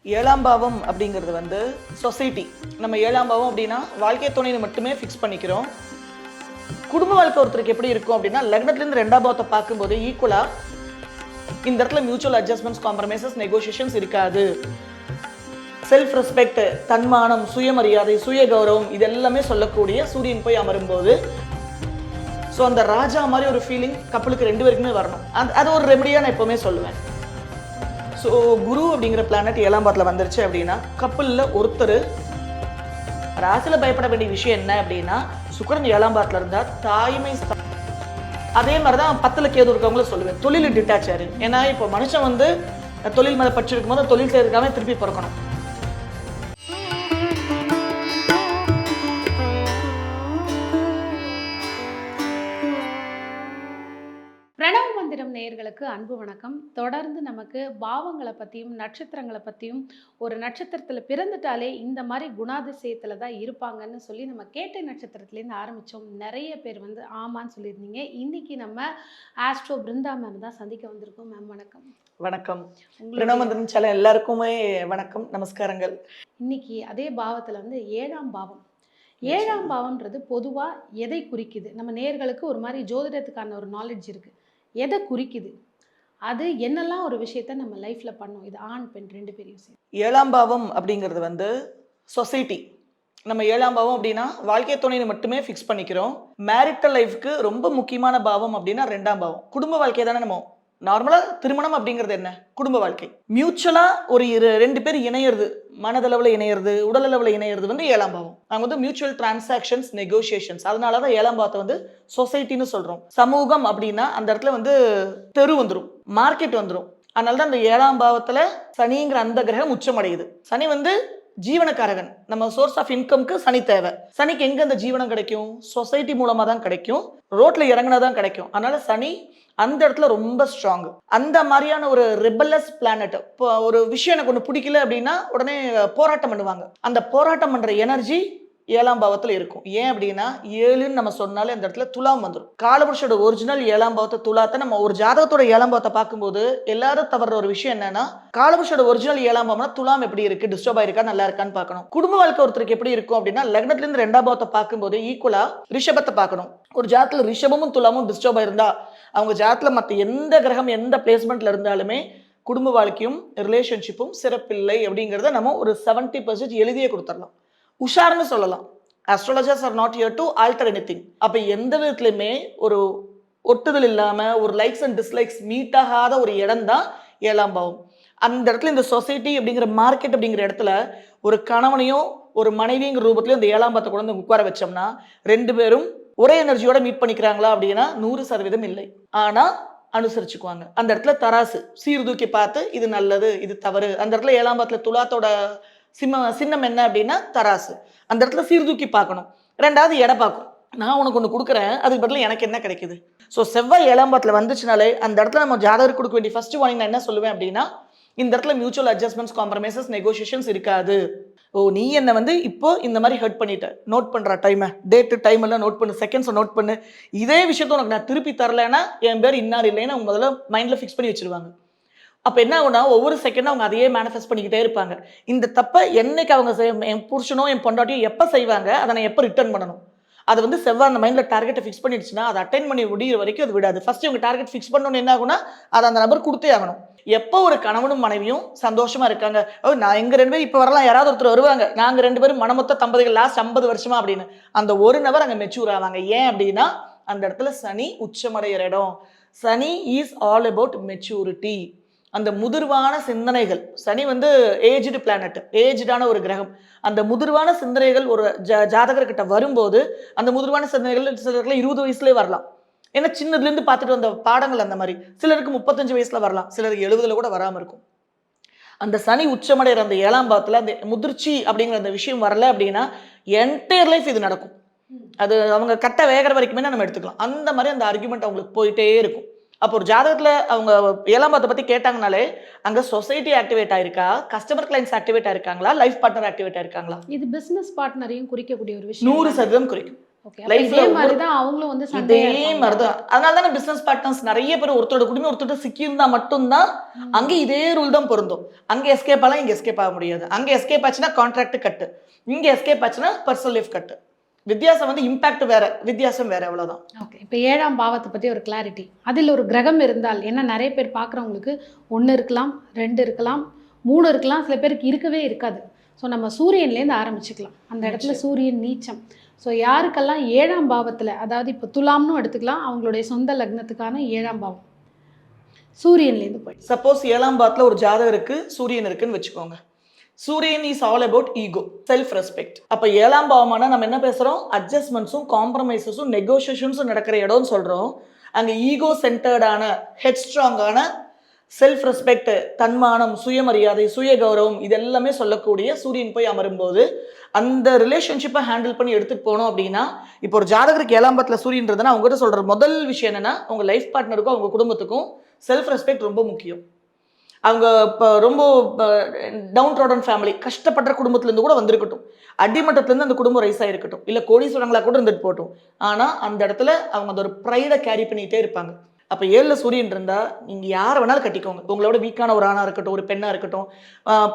ஏழாம் பாவம் அப்படிங்கிறது வந்து சொசைட்டி. நம்ம ஏழாம் பாவம் அப்படின்னா வாழ்க்கை துணையை மட்டுமே ஃபிக்ஸ் பண்ணிக்கிறோம். குடும்ப வாழ்க்கை ஒருத்தருக்கு எப்படி இருக்கும் அப்படின்னா லக்னத்துலேருந்து ரெண்டாம் பாவத்தை பார்க்கும்போது ஈக்குவலா இந்த இடத்துல மியூச்சுவல் அட்ஜஸ்ட்மெண்ட்ஸ், காம்ப்ரமைசஸ், நெகோசியேஷன்ஸ் இருக்காது. செல்ஃப் ரெஸ்பெக்ட், தன்மானம், சுயமரியாதை, சுய கௌரவம் இது எல்லாமே சொல்லக்கூடிய சூரியன் போய் அமரும் போது ஸோ அந்த ராஜா மாதிரி ஒரு ஃபீலிங் கப்பலுக்கு ரெண்டு பேருக்குமே வரணும். அது ஒரு ரெமடியாக நான் எப்போவுமே சொல்லுவேன். ஸோ குரு அப்படிங்கிற பிளானட் ஏழாம் பாவத்தில் வந்துருச்சு அப்படின்னா கப்பலில் ஒருத்தர் ராசியில் பயப்பட வேண்டிய விஷயம் என்ன அப்படின்னா சுக்கிரன் ஏழாம் பாவத்தில் இருந்தால் தாய்மை. அதே மாதிரி தான் 10ல் கேது இருக்கவங்கள சொல்லுவேன், தொழில் டிட்டாச் ஆயிரு. ஏன்னா இப்போ மனுஷன் வந்து தொழில் மேலே படிச்சிருக்கும் போது தொழில் செய்யறதுக்காக திருப்பி பிறக்கணும். பிரணவ மந்திரம் நேயர்களுக்கு அன்பு வணக்கம். தொடர்ந்து நமக்கு பாவங்களை பற்றியும் நட்சத்திரங்களை பற்றியும், ஒரு நட்சத்திரத்தில் பிறந்துட்டாலே இந்த மாதிரி குணாதிசயத்தில் தான் இருப்பாங்கன்னு சொல்லி நம்ம கேட்டை நட்சத்திரத்துலேருந்து ஆரம்பித்தோம். நிறைய பேர் வந்து ஆமான்னு சொல்லியிருந்தீங்க. இன்னைக்கு நம்ம ஆஸ்ட்ரோ பிருந்தா மேம் தான் சந்திக்க வந்திருக்கோம். மேம் வணக்கம். வணக்கம். பிரணவ மந்திரம் சேனல் எல்லாருக்குமே வணக்கம், நமஸ்காரங்கள். இன்னைக்கு அதே பாவத்தில் வந்து ஏழாம் பாவம். ஏழாம் பாவம்ன்றது பொதுவாக எதை குறிக்குது? நம்ம நேயர்களுக்கு ஒரு மாதிரி ஜோதிடத்துக்கான ஒரு நாலேஜ் இருக்குது. எதை குறிக்குது? அது என்னெல்லாம் ஒரு விஷயத்த நம்ம லைஃப்ல பண்ணோம்? இது ஆண் பெண் ரெண்டு பேரையும் சேர்த்து. ஏழாம் பாவம் அப்படிங்கிறது வந்து சொசைட்டி. நம்ம ஏழாம் பாவம் அப்படின்னா வாழ்க்கை துணையை மட்டுமே ஃபிக்ஸ் பண்ணிக்கிறோம். மேரிட்டல் லைஃப்க்கு ரொம்ப முக்கியமான பாவம் அப்படின்னா ரெண்டாம் பாவம். குடும்ப வாழ்க்கை தானே. நம்ம நார்மலாக திருமணம் அப்படிங்கிறது என்ன? குடும்ப வாழ்க்கை. மியூச்சுவலாக ஒரு ரெண்டு பேர் இணையிறது, மனதளவில் இணையிறது, உடலளவில் இணையிறது வந்து ஏழாம் பாவம். அவங்க வந்து மியூச்சுவல் டிரான்சாக்ஷன்ஸ், நெகோசியேஷன்ஸ். அதனால தான் ஏழாம் பாவத்தை வந்து சொசைட்டின்னு சொல்கிறோம். சமூகம் அப்படின்னா அந்த இடத்துல வந்து தெரு வந்துடும், மார்க்கெட் வந்துடும். அதனால தான் அந்த ஏழாம் பாவத்தில் சனிங்கிற அந்த கிரகம் உச்சமடையுது. சனி வந்து ஜீவனக்காரகன். நம்ம சோர்ஸ் ஆஃப் இன்கம்க்கு சனி தேவை. சனிக்கு எங்க அந்த ஜீவனம் கிடைக்கும்? சொசைட்டி மூலமா தான் கிடைக்கும், ரோட்ல இறங்கினா தான் கிடைக்கும். அதனால சனி அந்த இடத்துல ரொம்ப ஸ்ட்ராங். அந்த மாதிரியான ஒரு ரிபல்லஸ் பிளானட். இப்போ ஒரு விஷயம் எனக்கு ஒன்று பிடிக்கல அப்படின்னா உடனே போராட்டம் பண்ணுவாங்க. அந்த போராட்டம் பண்ற எனர்ஜி ஏழாம் பாவத்தில் இருக்கும். ஏன் அப்படின்னா 7ன்னு நம்ம சொன்னாலே அந்த இடத்துல துலாம் வந்துடும். காலபுருஷோட ஒரிஜினல் ஏழாம் பாவத்தை துலாத்தை நம்ம ஒரு ஜாதகத்தோட ஏழாம் பாவத்தை பார்க்கும்போது எல்லாரும் தவற ஒரு விஷயம் என்னன்னா காலபுருஷோட ஒரிஜினல் ஏழாம் பாவம்னா துலாம் எப்படி இருக்கு, டிஸ்டர்ப் ஆயிருக்கா, நல்லா இருக்கான்னு பார்க்கணும். குடும்ப வாழ்க்கை ஒருத்தருக்கு எப்படி இருக்கும் அப்படின்னா லக்னத்துல இருந்து ரெண்டாம் பாவத்தை பார்க்கும்போது ஈக்குவலா ரிஷபத்தை பார்க்கணும். ஒரு ஜாதத்துல ரிஷபமும் துலாமும் டிஸ்டர்ப் ஆயிருந்தா அவங்க ஜாதத்துல மற்ற எந்த கிரகம் எந்த பிளேஸ்மெண்ட்ல இருந்தாலுமே குடும்ப வாழ்க்கையும் ரிலேஷன்ஷிப்பும் சிறப்பில்லை அப்படிங்கிறத நம்ம ஒரு 70% எழுதியே கொடுத்துடலாம், உஷார்னு சொல்லலாம். Astrologers are not here to alter anything. அப்போ எந்த விதத்துலையுமே ஒரு ஒட்டுதல் இல்லாமல் ஒரு லைக்ஸ் அண்ட் டிஸ்லைக்ஸ் மீட் ஆகாத ஒரு இடம் தான் ஏழாம் பாவம். அந்த இடத்துல இந்த சொசைட்டி அப்படிங்கிற மார்க்கெட் அப்படிங்கிற இடத்துல ஒரு கணவனையும் ஒரு மனைவிங்கிற ரூபத்திலையும் இந்த ஏழாம் பாவத்தை கொண்டு வந்து உட்கார வச்சோம்னா ரெண்டு பேரும் ஒரே எனர்ஜியோட மீட் பண்ணிக்கிறாங்களா அப்படின்னா 100% இல்லை. ஆனால் அனுசரிச்சுக்குவாங்க. அந்த இடத்துல தராசு சீர்தூக்கி பார்த்து இது நல்லது இது தவறு. அந்த இடத்துல ஏழாம் பாவத்தில் துலாத்தோட சின்னம் என்ன அப்படின்னா தராசு. அந்த இடத்துல சீர்தூக்கி பார்க்கணும். ரெண்டாவது எடை பார்க்கும். நான் உனக்கு ஒன்று கொடுக்குறேன், அதுக்கு பதில் எனக்கு என்ன கிடைக்குது. ஸோ செவ்வாய் ஏழாம் பாவத்தில் வந்துச்சுனாலே அந்த இடத்துல நம்ம ஜாதகருக்கு கொடுக்க வேண்டிய ஃபர்ஸ்ட் வார்னிங் நான் என்ன சொல்லுவேன் அப்படின்னா இந்த இடத்துல மியூச்சுவல் அட்ஜஸ்ட்மெண்ட்ஸ், காம்ப்ரமைசஸ், நெகோசியேஷன்ஸ் இருக்காது. ஓ நீ என்ன வந்து இப்போ இந்த மாதிரி ஹர்ட் பண்ணிட்ட, நோட் பண்ணுற டைமை, டேட்டு டைம் எல்லாம் நோட் பண்ணு, செகண்ட்ஸை நோட் பண்ணு. இதே விஷயத்த உனக்கு நான் திருப்பி தரலைன்னா என் பேர் இன்னார் இல்லைன்னு அவங்க முதல்ல மைண்டில் ஃபிக்ஸ் பண்ணி வச்சிருவாங்க. அப்போ என்ன ஆகுனா ஒவ்வொரு செகண்டும் அவங்க அதையே மேனிஃபெஸ்ட் பண்ணிக்கிட்டே இருப்பாங்க. இந்த தப்பை என்னைக்கு அவங்க என் புருஷனோ என் பொண்டாட்டியோ எப்போ செய்வாங்க, அதை நான் எப்போ ரிட்டர்ன் பண்ணணும். அது வந்து செவ்வாய் அந்த மைண்டில் டார்கெட்டை ஃபிக்ஸ் பண்ணிடுச்சுன்னா அதை அட்டைன் பண்ணி முடிகிற வரைக்கும் அது விடாது. ஃபர்ஸ்ட் இவங்க டார்கெட் ஃபிக்ஸ் பண்ணணும்னு என்ன ஆகுனா அதை அந்த நபர் கொடுத்தே ஆகணும். எப்போ ஒரு கணவனும் மனைவியும் சந்தோஷமா இருக்காங்க, நான் எங்க ரெண்டு பேரும் இப்போ வரலாம், யாராவது ஒருத்தர் வருவாங்க, நாங்கள் ரெண்டு பேரும் மனமொத்த தம்பதிகள் லாஸ்ட் 50 வருஷமா அப்படின்னு அந்த ஒரு நபர் அங்கே மெச்சூர் ஆவாங்க. ஏன் அப்படின்னா அந்த இடத்துல சனி உச்சமடைகிற இடம். சனி இஸ் ஆல் அபவுட் மெச்சூரிட்டி. அந்த முதிர்வான சிந்தனைகள். சனி வந்து ஏஜ்டு பிளானட், ஏஜ்டான ஒரு கிரகம். அந்த முதிர்வான சிந்தனைகள் ஒரு ஜாதகர்கிட்ட வரும்போது அந்த முதிர்வான சிந்தனைகள் சிலருக்கு 20 வயசுலேயே வரலாம். ஏன்னா சின்னதுலேருந்து பார்த்துட்டு வந்த பாடங்கள் அந்த மாதிரி. சிலருக்கு 35 வயசுல வரலாம், சிலருக்கு 70ல் கூட வராமல் இருக்கும். அந்த சனி உச்சமடைகிற அந்த ஏழாம் பாவத்தில் அந்த முதிர்ச்சி அப்படிங்கிற அந்த விஷயம் வரல அப்படின்னா என்டையர் லைஃப் இது நடக்கும். அது அவங்க கட்ட வேகிற வரைக்குமே நம்ம எடுத்துக்கலாம். அந்த மாதிரி அந்த ஆர்குமெண்ட் அவங்களுக்கு போயிட்டே இருக்கும். அப்போ ஒரு ஜாதகத்தில் அவங்க ஏழாம் பாவத்தை பற்றி கேட்டாங்கனாலே அங்கே சொசைட்டி ஆக்டிவேட் ஆயிருக்கா, கஸ்டமர் கிளைண்ட்ஸ் ஆக்டிவேட் ஆயிருக்காங்களா, லைஃப் பார்ட்னர் ஆக்டிவேட் ஆயிருக்காங்களா. இது பிஸ்னஸ் பார்ட்னரையும் குறிக்கக்கூடிய ஒரு விஷயம். 100% குறிக்கும். ஓகே. லைஃப்ல இதே மாதிரி தான் அவங்களும் வந்து இதே சண்டையா இருப்பாங்க. மாதிரிதான். அதனால தானே பிசினஸ் பார்ட்னர்ஸ் நிறைய பேர் ஒருத்தரோட குடும்பம் ஒருத்தர் சிக்கி இருந்தா மட்டும்தான் அங்க ம். இதே ரூல் தான் பொருந்தும். அங்க எஸ்கேப் ஆகலாம், இங்க எஸ்கேப் ஆக முடியாது. அங்க எஸ்கேப் ஆச்சுன்னா கான்ட்ராக்ட் கட்டு, இங்க எஸ்கேப் ஆச்சுன்னா பர்சனல் லைஃப் கட்டு. வித்தியாசம் வந்து இம்பாக்ட் வேற, வித்தியாசம் வேற, அவ்வளவுதான். ஓகே. இப்ப 7ஆம் பாவத்த பத்தி ஒரு கிளாரிட்டி. அதில் ஒரு கிரகம் இருந்தால், ஏன்னா நெறைய பேர் பார்க்குறவங்களுக்கு 1 இருக்கலாம், 2 இருக்கலாம், 3 இருக்கலாம், சில பேருக்கு இருக்கவே இருக்காது. ஸோ நம்ம சூரியன்லேருந்து ஆரம்பிச்சுக்கலாம். அந்த இடத்துல நிச்சயம். சூரியன் நீச்சம். ஸோ யாருக்கெல்லாம் 7ஆம் பாவத்துல, அதாவது இப்போ துலாம்னு எடுத்துக்கலாம், அவங்களுடைய சொந்த லக்னத்துக்கான 7ஆம் பாவம். சூரியன்லேருந்து போய். சப்போஸ் 7ஆம் பாவத்துல ஒரு ஜாதகருக்கு சூரியன் இருக்குன்னு வச்சுக்கோங்க. Suriyan is all about ego, self respect. அப்ப 7ஆம் பாவமானா நம்ம என்ன பேசுறோம்? அட்ஜஸ்ட்மெண்ட்ஸும் காம்ப்ரமைசஸும் நெகோசியேஷன்ஸும் நடக்கிற இடம்னு சொல்றோம். அங்க ஈகோ சென்டர்டான, ஹெட் ஸ்ட்ராங்கான, செல்ஃப் ரெஸ்பெக்ட், தன்மானம், சுயமரியாதை, சுய கௌரவம் இது எல்லாமே சொல்லக்கூடிய சூரியன் போய் அமரும்போது அந்த ரிலேஷன்ஷிப்பை ஹேண்டில் பண்ணி எடுத்துட்டு போனோம் அப்படின்னா, இப்போ ஒரு ஜாதகருக்கு 7ஆம் பாவத்துல சூரியன் இருந்ததுன்னா அவங்க கிட்ட சொல்ற முதல் விஷயம் என்னன்னா, உங்க லைஃப் பார்ட்னருக்கும் அவங்க குடும்பத்துக்கும் செல்ஃப் ரெஸ்பெக்ட் ரொம்ப முக்கியம். அவங்க இப்போ ரொம்ப டவுன் ட்ராடன் ஃபேமிலி, கஷ்டப்படுற குடும்பத்துலேருந்து கூட வந்திருக்கட்டும், அடிமட்டத்துலேருந்து அந்த குடும்பம் ரைஸ் ஆகிருக்கட்டும், இல்லை கோடீஸ்வரங்களா கூட இருந்துட்டு போகட்டும், ஆனால் அந்த இடத்துல அவங்க அந்த ஒரு ப்ரைடை கேரி பண்ணிகிட்டே இருப்பாங்க. அப்போ 7ல் சூரியன் இருந்தால் நீங்கள் யாரை வேணாலும் கட்டிக்கோங்க. உங்களோட வீக்கான ஒரு ஆணாக இருக்கட்டும், ஒரு பெண்ணாக இருக்கட்டும்,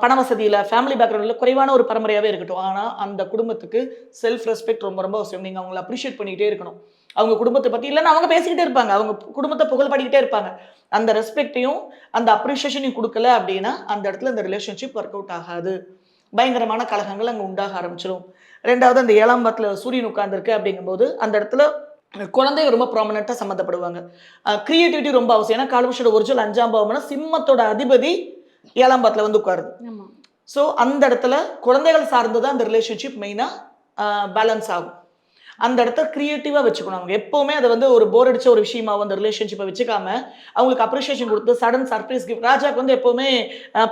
பண வசதியில், ஃபேமிலி பேக்ரவுண்டில் குறைவான ஒரு பரம்பரையாகவே இருக்கட்டும், ஆனால் அந்த குடும்பத்துக்கு செல்ஃப் ரெஸ்பெக்ட் ரொம்ப ரொம்ப அவசியம். நீங்கள் அவங்கள அப்ரிஷியேட் பண்ணிக்கிட்டே இருக்கணும். அவங்க குடும்பத்தை பற்றி இல்லைன்னா அவங்க பேசிக்கிட்டே இருப்பாங்க, அவங்க குடும்பத்தை புகழ் பாடிக்கிட்டே இருப்பாங்க. அந்த ரெஸ்பெக்டையும் அந்த அப்ரிஷியேஷனையும் கொடுக்கல அப்படின்னா அந்த இடத்துல இந்த ரிலேஷன்ஷிப் ஒர்க் அவுட் ஆகாது. பயங்கரமான கலகங்கள் அங்கே உண்டாக ஆரம்பிச்சிடும். ரெண்டாவது, அந்த 7ஆம் பாவத்தில் சூரியன் உட்கார்ந்துருக்கு அப்படிங்கும்போது அந்த இடத்துல குழந்தைங்க ரொம்ப ப்ராமினெண்ட்டாக சம்மந்தப்படுவாங்க. கிரியேட்டிவிட்டி ரொம்ப அவசியம். ஏன்னா காலபுருஷோட ஒரிஜினல் 5ஆம் பாவம்னா சிம்மத்தோட அதிபதி 7ஆம் பாவத்தில் வந்து உட்காருது. ஆமா. ஸோ அந்த இடத்துல குழந்தைகள் சார்ந்து தான் அந்த ரிலேஷன்ஷிப் மெயினாக பேலன்ஸ் ஆகும். அந்த இடத்த கிரியேட்டிவாக வச்சுக்கணும். அவங்க எப்போவுமே அதை வந்து ஒரு போர் அடிச்ச ஒரு விஷயமா அந்த ரிலேஷன்ஷிப்பை வச்சுக்காம அவங்களுக்கு அப்ரிஷியேஷன் கொடுத்து சடன் சர்ப்ரைஸ் கிஃப்ட். ராஜாக்கு வந்து எப்போவுமே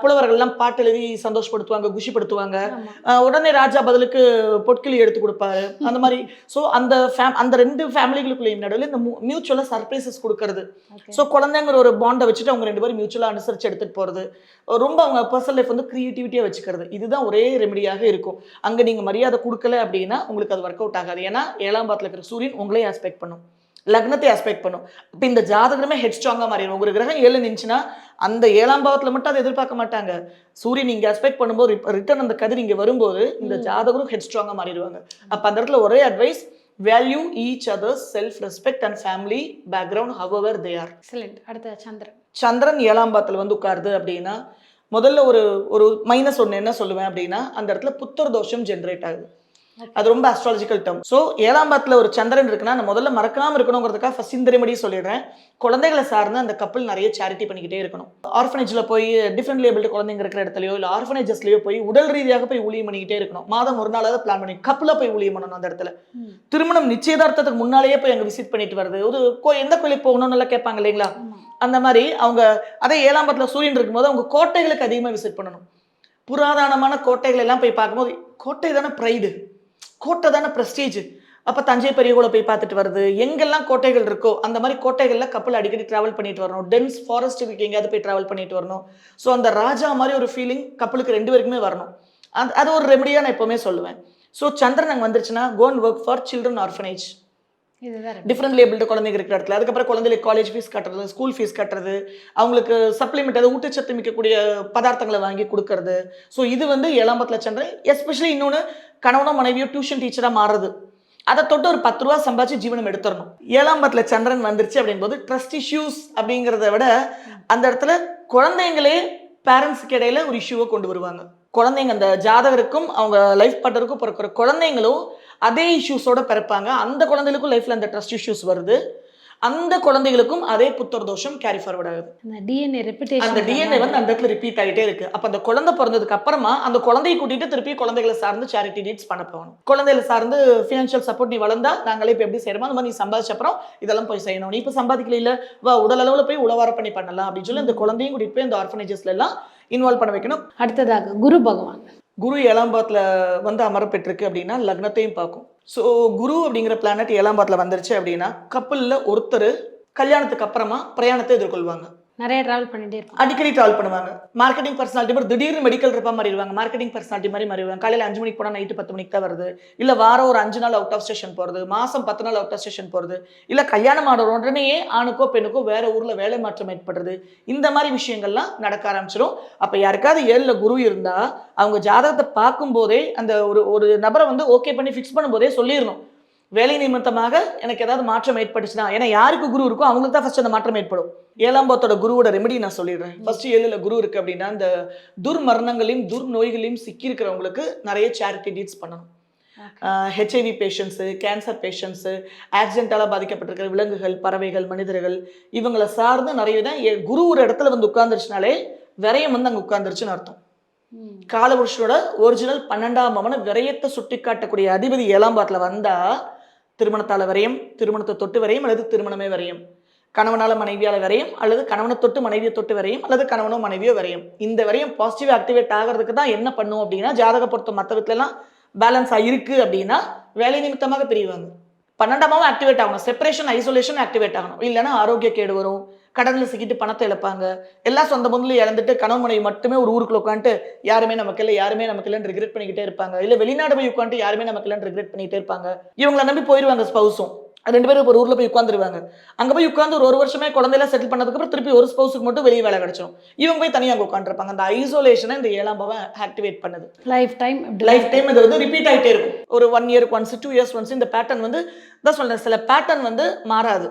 புலவர்கள்லாம் பாட்டு எழுதி சந்தோஷப்படுத்துவாங்க, குஷிப்படுத்துவாங்க. ஆமா. உடனே ராஜா பதிலுக்கு பொற்கிளி எடுத்து கொடுப்பாரு, அந்த மாதிரி. ஸோ அந்த 2 ஃபேமிலிகளுக்குள்ளேயும் நடுவில் இந்த மியூச்சுவலாக சர்ப்ரைசஸ் கொடுக்கறது. ஓகே. ஸோ குழந்தைங்கிற ஒரு பாண்டை வச்சுட்டு அவங்க 2 பேரும் மியூச்சுவலாக அனுசரித்து எடுத்துகிட்டு போகிறது, ரொம்ப அவங்க பர்சனல் லைஃப் வந்து கிரியேட்டிவிட்டியாக வச்சுக்கிறது. இதுதான் ஒரே ரெமெடியாக இருக்கும். அங்கே நீங்கள் மரியாதை கொடுக்கல அப்படின்னா உங்களுக்கு அது ஒர்க் அவுட் ஆகாது. ஏன்னா 7ஆம் பாவத்தில் இருக்கிற சூரியன் உங்களையும் ஆஸ்பெக்ட் பண்ணும், லக்னத்தை ஆஸ்பெக்ட் பண்ணும். இப்போ இந்த ஜாதகமே ஹெட் ஸ்ட்ராங்காக மாறிடும். ஒரு கிரகம் 7 நின்றுச்சுன்னா அந்த 7ஆம் பாவத்தில் மட்டும் அதை எதிர்பார்க்க மாட்டாங்க. சூரியன் இங்கே ஆஸ்பெக்ட் பண்ணும்போது ரிட்டர்ன் அந்த கதிர் இங்கே வரும்போது இந்த ஜாதகரும் ஹெட் ஸ்ட்ராங்காக மாறிடுவாங்க. அப்போ அந்த இடத்துல ஒரே advice, value each others self respect and family background however they are. Excellent. அடுத்த சந்திரன். சந்திரன் 7ஆம் பாவத்தில் வந்து உட்காருது அப்படின்னா முதல்ல ஒரு மைனஸ் ஒன்று என்ன சொல்லுவேன் அப்படின்னா, அந்த இடத்துல புத்தர் தோஷம் ஜென்ரேட் ஆகுது. அது ரொம்ப அஸ்ட்ராலஜிக்கல் டேர்ம். ஸோ 7ஆம் பாவத்தில் ஒரு சந்திரன் இருக்குன்னா நான் முதல்ல மறக்காமல் இருக்கணுங்கிறதுக்காக ஃபர்ஸ்ட் இந்த ரெமெடி சொல்லிடுறேன். குழந்தைகளை சார்ந்து அந்த கப்பல் நிறைய சேரிட்டி பண்ணிக்கிட்டே இருக்கணும். ஆர்ஃபனேஜில் போய் டிஃப்ரெண்ட் லேபிள்டு குழந்தைங்க இருக்கிற இடத்துலையோ இல்லை ஆர்ஃபனேஜஸ்லையோ போய் உடல் ரீதியாக போய் ஊழியம் பண்ணிக்கிட்டே இருக்கணும். மாதம் ஒரு நாளாவது பிளான் பண்ணி கப்பலில் போய் ஊழியம் பண்ணணும். அந்த இடத்துல திருமணம் நிச்சயதார்த்தத்துக்கு முன்னாலேயே போய் அங்கே விசிட் பண்ணிட்டு வருது. எந்த கோயிலுக்கு போகணும்னு எல்லாம் கேட்பாங்க இல்லைங்களா, அந்த மாதிரி அவங்க அதே 7ஆம் பாவத்தில் சூரியன் இருக்கும்போது அவங்க கோட்டைகளுக்கு அதிகமாக விசிட் பண்ணணும். புராதனமான கோட்டைகள் எல்லாம் போய் பார்க்கும்போது கோட்டை தானே ப்ரைடு, கோட்டை தானே ப்ரெஸ்டீஜ். அப்போ தஞ்சை பெரிய கோயிலை போய் பார்த்துட்டு வருது. எங்கெல்லாம் கோட்டைகள் இருக்கோ அந்த மாதிரி கோட்டைகளில் கப்பல் அடிக்கடி ட்ராவல் பண்ணிட்டு வரணும். டென்ஸ் ஃபாரஸ்ட்டுக்கு எங்கேயாவது போய் ட்ராவல் பண்ணிட்டு வரணும். ஸோ அந்த ராஜா மாதிரி ஒரு ஃபீலிங் கப்பலுக்கு 2 பேருக்குமே வரணும். அது ஒரு ரெமடியாக நான் எப்போவுமே சொல்லுவேன். ஸோ சந்திரன் அங்கே வந்துருச்சுன்னா go and work for children orphanage, differently abled குழந்தைங்க இருக்கிற இடத்துல. அதுக்கப்புறம் குழந்தைகளுக்கு காலேஜ் ஃபீஸ் கட்டுறது, ஸ்கூல் ஃபீஸ் கட்டுறது, அவங்களுக்கு சப்ளிமெண்ட் அதாவது ஊட்டச்சத்து மிக்கக்கூடிய பதார்த்தங்களை வாங்கி கொடுக்கறது. ஸோ இது வந்து 7ஆம் பாவத்தில் சந்திரன். எஸ்பெஷலி இன்னொன்று, கணவனோ மனைவியோ டியூஷன் டீச்சராக மாறுறது, அதை தொட்டு ஒரு 10 ரூபா சம்பாதிச்சு ஜீவனம் எடுத்துடணும். 7ஆம் பாவத்தில் சந்திரன் வந்துருச்சு அப்படிங்கும்போது ட்ரஸ்ட் இஷ்யூஸ் அப்படிங்கிறத விட அந்த இடத்துல குழந்தைங்களே பேரண்ட்ஸுக்கு இடையில ஒரு இஷ்யூவை கொண்டு வருவாங்க. குழந்தைங்க அந்த ஜாதகருக்கும் அவங்க லைஃப் பார்ட்னருக்கும் பிறக்கிற குழந்தைங்களும் அதே இஷ்யூஸோட பிறப்பாங்க. அந்த குழந்தைகளுக்கும் லைஃப்ல அந்த ட்ரஸ்ட் இஷ்யூஸ் வருது. அந்த குழந்தைகளுக்கும் அதே புத்தர் தோஷம் கேரி ஃபார்வர்ட் ஆகுது. அந்த டிஎன்ஏ வந்து அந்த இடத்துல ரிப்பீட் ஆகிட்டே இருக்கு. அப்ப அந்த குழந்தை பிறந்ததுக்கு அப்புறமா அந்த குழந்தையை கூட்டிட்டு திருப்பி குழந்தைகளை சார்ந்து சேரிட்டி டீட்ஸ் பண்ண போகணும். குழந்தைகளை சார்ந்து ஃபினான்ஷியல் சப்போர்ட் நீ வளர்ந்தா நாங்களே இப்போ எப்படி செய்யறோமோ அந்த மாதிரி நீ சம்பாதிச்ச அப்புறம் இதெல்லாம் போய் செய்யணும். நீ இப்போ சம்பாதிக்கல இல்ல வா உடல் அளவுல போய் உளவார பண்ணி பண்ணலாம் அப்படின்னு சொல்லி அந்த குழந்தையும் கூட்டிட்டு போய் அந்த ஆர்ஃபனேஜஸ்ல எல்லாம் இன்வால்வ் பண்ண வைக்கணும். அடுத்ததாக குரு பகவான். குரு 7ஆம் பாவத்தில் வந்து அமரப்பெற்றிருக்கு அப்படின்னா லக்னத்தையும் பார்க்கும். ஸோ குரு அப்படிங்கிற பிளானட் 7ஆம் பாவத்தில் வந்துருச்சு அப்படின்னா கப்பலில் ஒருத்தர் கல்யாணத்துக்கு அப்புறமா பிரயாணத்தை எதிர்கொள்வாங்க. நிறைய டிராவல் பண்ணிட்டே இருக்கும். அடிக்கடி ட்ராவல் பண்ணுவாங்க. மார்க்கெட்டிங் பர்சனாலிட்டி மாதிரி திடீர்னு மெடிக்கல் ரிப்பா மாறிடுவாங்க. மார்க்கெட்டிங் பர்சனாலிட்டி மாதிரி மாறிடுவாங்க. காலையில 5 மணிக்கு போனா நைட்டு 10 மணிக்கு தான் வருது. இல்ல வாரம் ஒரு 5 நாள் அவுட் ஆஃப் ஸ்டேஷன் போறது. மாசம் 10 நாள் அவுட் ஆஃப் ஸ்டேஷன் போறது. இல்ல கல்யாணம் ஆன உடனேயே ஆணுக்கோ பெண்ணுக்கோ வேற ஊர்ல வேலை மாற்றம் ஏற்படுறது. இந்த மாதிரி விஷயங்கள்லாம் நடக்க ஆரம்பிச்சிடும். அப்ப யாருக்காவது 7ல குரு இருந்தா அவங்க ஜாதகத்தை பார்க்கும்போதே அந்த ஒரு ஒரு நபரை வந்து ஓகே பண்ணி ஃபிக்ஸ் பண்ணும்போதே சொல்லிடணும். வேலை நிமித்தமாக எனக்கு ஏதாவது மாற்றம் ஏற்பட்டுச்சுன்னா, ஏன்னா யாருக்கு குரு இருக்கோ அவங்களுக்கு தான் ஃபர்ஸ்ட் அந்த மாற்றம் ஏற்படும். 7ஆம் பாவத்தோட குருவோட ரெமெடி நான் சொல்லிடுறேன். ஃபர்ஸ்ட் 7ல குரு இருக்கு அப்படின்னா இந்த துர்மரணங்களையும் துர்நோய்களையும் சிக்கி இருக்கிறவங்களுக்கு நிறைய சேரிட்டி டீட்ஸ் பண்ணணும். ஹெச்ஐவி பேஷண்ட்ஸு, கேன்சர் பேஷண்ட்ஸு, ஆக்சிடென்டால பாதிக்கப்பட்டிருக்கிற விலங்குகள், பறவைகள், மனிதர்கள் இவங்களை சார்ந்து நிறைய தான் குரு ஒரு இடத்துல வந்து உட்கார்ந்துருச்சுனாலே விரயம் வந்து அங்கே உட்கார்ந்துருச்சுன்னு அர்த்தம். காலபுருஷனோட ஒரிஜினல் 12ஆம் பாவன விரயத்தை சுட்டி காட்டக்கூடிய அதிபதி 7ஆம் பாவத்துல வந்தா திருமணத்தால விரயம், திருமணத்தை தொட்டு விரயம் அல்லது திருமணமே விரயம், கணவனால மனைவியால விரயம் அல்லது கணவனை தொட்டு மனைவியை தொட்டு விரயம் அல்லது கணவனோ மனைவியோ விரயம். இந்த விரயம் பாசிட்டிவா ஆக்டிவேட் ஆகிறதுக்கு தான் என்ன பண்ணும் அப்படின்னா ஜாதக பொருத்தம் மற்ற விதத்துலலாம் பேலன்ஸ் ஆகிருக்கு அப்படின்னா வேலை நிமித்தமாக பிரிவாங்க. 12ஆம் ஆக்டிவேட் ஆகணும். செப்பரேஷன் ஐசோலேஷன் ஆக்டிவேட் ஆகணும். இல்லைன்னா ஆரோக்கிய கேடு வரும். கடனில் சிக்கிட்டு பணத்தை இழப்பாங்க. எல்லாம் சொந்த பந்தலையும் இழந்துட்டு கணவன் மனைவி மட்டுமே ஒரு ஊருக்குள்ள உட்காந்துட்டு யாருமே நமக்கு இல்லை யாருமே நமக்கு இல்லைன்னு ரிக்ரெட் பண்ணிக்கிட்டே இருப்பாங்க. இல்லை வெளிநாடு போய் உட்காந்துட்டு யாருமே நமக்கு இல்லைன்னு ரிக்ரெட் பண்ணிக்கிட்டே இருப்பாங்க. இவங்களை நம்பி போயிடுவாங்க ஸ்பௌஸும். 2 பேரும் ஒரு ஊர்ல போய் உட்காந்துருவாங்க. அங்க போய் உட்காந்து ஒரு வருஷமே குழந்தையெல்லாம் செட்டில் பண்ணதுக்கு அப்புறம் திருப்பி ஒரு ஸ்பௌஸுக்கு மட்டும் வெளியே வேலை கிடைச்சிடும். இவங்க போய் தனியாக அங்கே உட்காந்துருப்பாங்க. அந்த ஐசோலேஷனை இந்த 7ஆம் பாவம் ஆக்டிவேட் பண்ணுது. லைஃப் டைம் இது வந்து ரிப்பீட் ஆகிட்டே இருக்கும். ஒரு 1 இயருக்கு ஒன்ஸ் 2 இயர்ஸ் ஒன்ஸ் இந்த பேட்டர்ன் வந்து தான் சொல்றேன். சில பேட்டர்ன் வந்து மாறாது.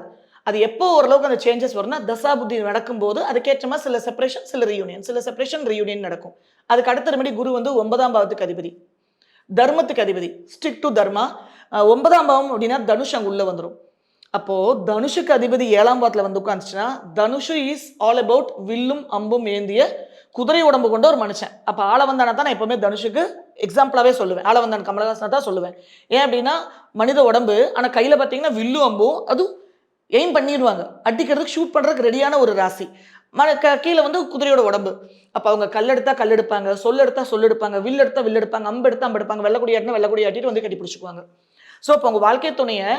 அது எப்போ ஓரளவுக்கு அந்த சேஞ்சஸ் வரும்னா தசா புத்தி நடக்கும்போது அதுக்கேற்ற மாதிரி சில செப்பரேஷன் சில ரீயூனியன் சில செப்பரேஷன் ரீயூனியன் நடக்கும். அதுக்கு அடுத்த ரெமெடி குரு வந்து 9ஆம் பாவத்துக்கு அதிபதி, தர்மத்துக்கு அதிபதி, ஸ்டிக் டு தர்மா. 9ஆம் பாவம் அப்படின்னா தனுஷ் அங்கே உள்ள வந்துடும். அப்போ தனுஷுக்கு அதிபதி 7ஆம் பாவத்துல வந்து உட்காந்துச்சுன்னா தனுஷு இஸ் ஆல் அபவுட் வில்லும் அம்பும் ஏந்திய குதிரை உடம்பு கொண்ட ஒரு மனுஷன். அப்போ ஆளவந்தானா தான் நான் எப்பவுமே தனுஷுக்கு எக்ஸாம்பிளாவே சொல்லுவேன். ஆளவந்தான் கமலஹாசனை தான் சொல்லுவேன். ஏன் அப்படின்னா மனித உடம்பு ஆனால் கையில் பார்த்தீங்கன்னா வில்லும் அம்பும் அதுவும் எய்ம் பண்ணிடுவாங்க. அடிக்கிறதுக்கு ஷூட் பண்ணுறதுக்கு ரெடியான ஒரு ராசி. கீழே வந்து குதிரையோட உடம்பு. அப்போ அவங்க கல் எடுத்தா கல் எடுப்பாங்க, சொல் எடுத்தா சொல் எடுப்பாங்க, வில் எடுத்தா வில் எடுப்பாங்க, அம்பு எடுத்தா அம்பு எடுப்பாங்க, வெள்ளக்குடி ஆட்டினா வெள்ளக்குடி ஆட்டிட்டு வந்து கட்டி பிடிச்சிக்குவாங்க. ஸோ இப்போ உங்கள் வாழ்க்கை துணையை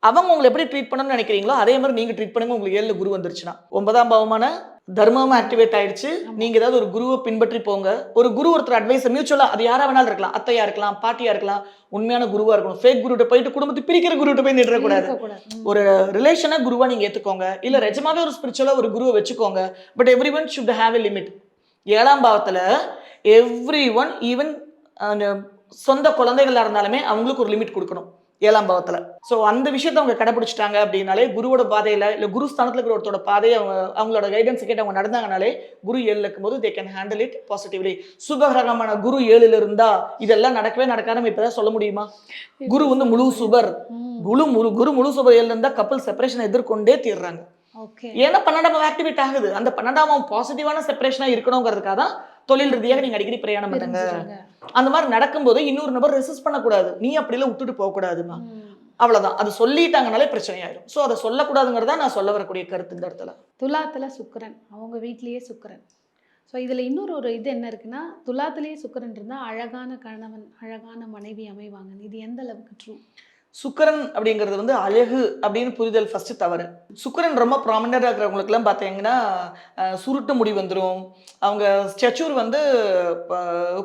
அவங்க உங்களை எப்படி ட்ரீட் பண்ணணும்னு நினைக்கிறீங்களோ அதே மாதிரி நீங்கள் ட்ரீட் பண்ணுங்க. உங்களுக்கு 7ல குரு வந்துருச்சுன்னா 9ஆம் பாவமான தர்மமும் ஆக்டிவேட் ஆயிடுச்சு. நீங்க ஏதாவது ஒரு குருவை பின்பற்றி போங்க. ஒரு குரு ஒருத்தர் அட்வைஸ் மியூச்சுவலா அது யாரா வேணாலும் இருக்கலாம். அத்தையா இருக்கலாம், பாட்டியா இருக்கலாம், உண்மையான குருவா இருக்கணும். ஃபேக் குருட்ட போயிட்டு குடும்பத்தை பிரிக்கிற குருட்ட போய் நின்றக்கூடாது. ஒரு ரிலேஷனை குருவா நீங்க ஏத்துக்கோங்க. இல்ல நிஜமாவே ஒரு ஸ்பிரிச்சுவலா ஒரு குருவை வச்சுக்கோங்க. But every one should have a limit. 7ஆம் பாவத்துல எவ்ரி ஒன் ஈவன் சொந்த குழந்தைகளா இருந்தாலுமே அவங்களுக்கு ஒரு லிமிட் கொடுக்கணும் 7ஆம் பாவத்துல. ஸோ அந்த விஷயத்தை அவங்க கடைபிடிச்சிட்டாங்க அப்படின்னாலே குருவோட பாதையில இல்லை குரு ஸ்தானத்துல இருக்கிற ஒருத்தோட பாதையை அவங்களோட கைடன்ஸ் கேட்டு அவங்க நடந்தாங்கனாலே குரு 7ல இருக்கும்போது they can handle it positively. சுபகிரகமான குரு 7ல இருந்தா இதெல்லாம் நடக்கவே நடக்காம இப்பதான் சொல்ல முடியுமா? குரு வந்து முழு சுபர். குரு முழு சுபர் 7ல இருந்தா கப்பல் செப்பரேஷனை எதிர்கொண்டே தீர்றாங்க. ஏன்னா 12ஆம் ஆக்டிவேட் ஆகுது. அந்த 12ஆம் பாசிட்டிவான செப்பரேஷனா இருக்கணுங்கிறதுக்காக தான் தொழில் ரீதியாக நீங்க அடிக்கடி பிரயாணம் பண்ணுங்க. அந்த மாதிரி நடக்கும்போது இன்னொரு நபர் ரெசிஸ்ட் பண்ணக்கூடாது. நீ அப்படிலாம் விட்டுட்டு போக கூடாதுமா. அவ்வளவுதான். அது சொல்லிட்டாங்கனாலே பிரச்சனை ஆயிடும். ஸோ அதை சொல்லக்கூடாதுங்கிறதா நான் சொல்ல வரக்கூடிய கருத்து இந்த இடத்துல. துலாத்துல சுக்கிரன், அவங்க வீட்லயே சுக்கிரன். ஸோ இதில் இன்னொரு இது என்ன இருக்குன்னா, துலாத்திலேயே சுக்கிரன் இருந்தால் அழகான கணவன் அழகான மனைவி அமைவாங்க. இது எந்த அளவுக்கு ட்ரூ? சுக்கிரன் அப்படிங்கிறது வந்து அழகு அப்படின்னு புரிதல் ஃபர்ஸ்ட் தவறு. சுக்கிரன் ரொம்ப ப்ராமினெண்டாக இருக்கிறவங்களுக்குலாம் பார்த்தீங்கன்னா சுருட்டு முடி வந்துடும். அவங்க ஸ்டாச்சூர் வந்து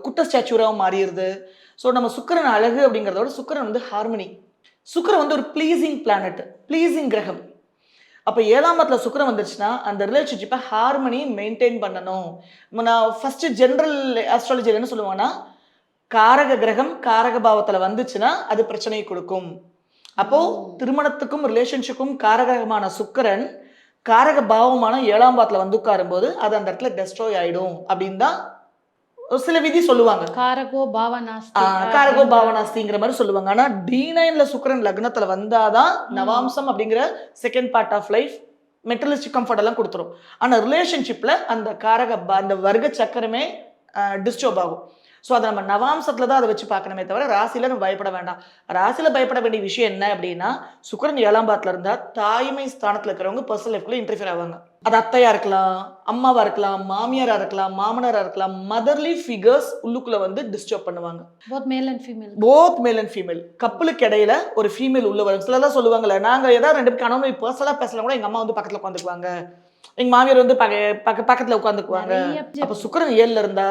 குட்ட ஸ்டாச்சூராக மாறிடுது. ஸோ நம்ம சுக்கிரன் அழகு அப்படிங்கிறத விட சுக்கிரன் வந்து ஹார்மனி. சுக்கிரன் வந்து ஒரு ப்ளீசிங் பிளானட், ப்ளீசிங் கிரகம். அப்போ 7ஆம் இடத்துல சுக்கிரன் வந்துருச்சுன்னா அந்த ரிலேஷன்ஷிப்பை ஹார்மனி மெயின்டைன் பண்ணணும். நான் ஃபர்ஸ்ட் ஜென்ரல் ஆஸ்ட்ராலஜியில் என்ன சொல்லுவாங்கன்னா காரக கிரகம் காரக பாவத்துல வந்துச்சுன்னா அது பிரச்சனையை கொடுக்கும். அப்போ திருமணத்துக்கும் ரிலேஷன்ஷிப்புக்கும் காரகமான சுக்கிரன் காரக பாவமான 7ஆம் பாவத்துல வந்து உட்காரும் போது அது அந்த இடத்துல டெஸ்ட்ராய் ஆயிடும் அப்படின்னு தான் சில விதி சொல்லுவாங்க. காரகோ பாவனாஸ்திங்கிற மாதிரி சொல்லுவாங்க. ஆனா D9ல சுக்கிரன் லக்னத்துல வந்தாதான் நவாம்சம் அப்படிங்கிற second part of life materialistic comfort எல்லாம் கொடுத்துரும். ஆனா ரிலேஷன்ஷிப்ல அந்த அந்த வர்க்க சக்கரமே டிஸ்டர்ப் ஆகும். ஸோ அதை நம்ம நவாம்சத்துல தான் அதை வச்சு பார்க்கணுமே தவிர ராசியில நம்ம பயப்பட வேண்டாம். ராசியில பயப்பட வேண்டிய விஷயம் என்ன அப்படின்னா சுக்கிரன் 7ஆம் பாவத்துல இருந்தா தாய்மை ஸ்தானத்துல இருக்கிறவங்க பர்சனல் லைஃப்ல இன்டர்ஃபியர் ஆவாங்க. அது அத்தையா இருக்கலாம், அம்மாவா இருக்கலாம், மாமியாரா இருக்கலாம், மாமனாரா இருக்கலாம். மதர்லி ஃபிகர்ஸ் உள்ளுக்குள்ள வந்து டிஸ்டர்ப் பண்ணுவாங்க. போத் மேல் அண்ட் ஃபீமேல் கப்பலுக்கு இடையில ஒரு ஃபீமேல் உள்ள வரும். சிலதான் சொல்லுவாங்கல்ல, நாங்க ஏதாவது 2 பேருக்கு கணவன் பர்சனலா பேசலாம் கூட எங்க அம்மா வந்து பக்கத்துல உட்காந்துக்குவாங்க, எங்க மாமியார் வந்து பக்கத்துல உட்காந்துக்குவாங்க. நிறைய அப்ப சுக்கிரன் 7ல இருந்தா